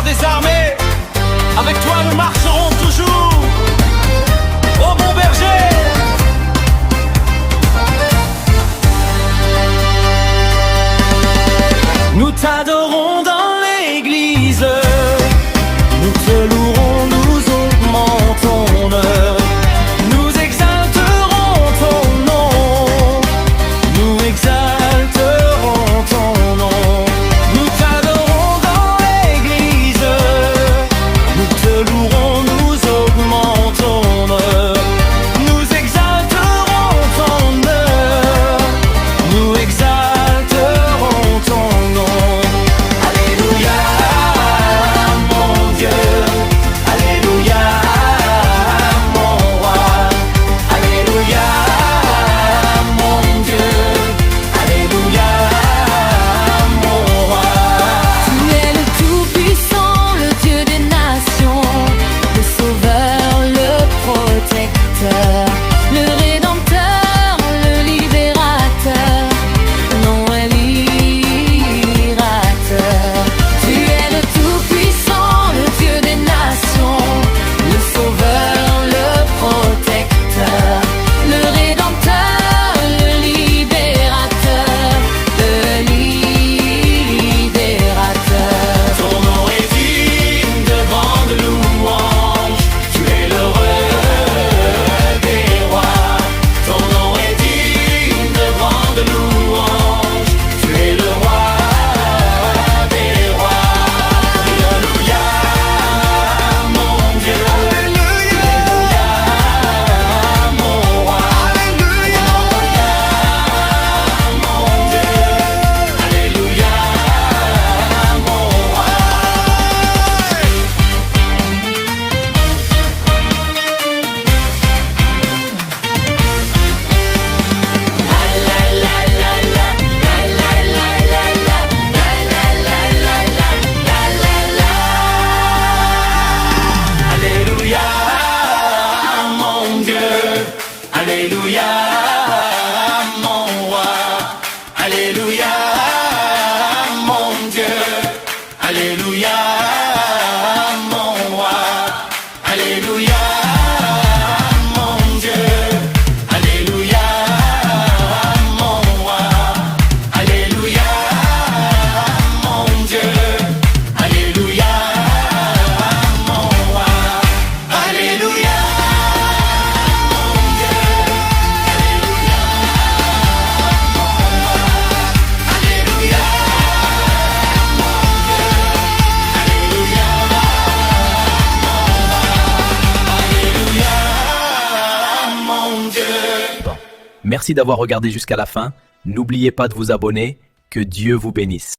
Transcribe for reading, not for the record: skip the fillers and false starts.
des armées, avec toi nous marcherons toujours. Ô bon berger, nous t'adorons dans l'église, nous te louerons, nous augmentons ton honneur, nous exalterons ton nom, nous exalterons ton nom. Nous t'adorons dans l'église, nous te louerons, nous augmentons ton honneur, nous exalterons ton honneur, nous exalterons ton nom. Alléluia, mon Dieu, alléluia, mon roi, alléluia, mon Dieu, alléluia, mon roi. Tu es le Tout-Puissant, le Dieu des nations, le Sauveur, le Protecteur, le Rédempteur, le Libérateur, non est libérateur. Tu es le Tout-Puissant, le Dieu des nations, le Sauveur, le Protecteur, le Rédempteur, le Libérateur, le Libérateur. Ton nom est digne de grande louange, tu es le roi des rois. Ton nom est digne de grande louange, tu es le roi des rois. Alléluia, mon Dieu, alléluia, mon roi, alléluia, mon Dieu, alléluia, mon roi. Alléluia, mon Dieu, alléluia, mon roi, alléluia, mon Dieu, alléluia, mon roi, alléluia, mon Dieu, alléluia, mon roi, alléluia, mon Dieu, alléluia, mon roi, alléluia. Merci d'avoir regardé jusqu'à la fin. N'oubliez pas de vous abonner. Que Dieu vous bénisse.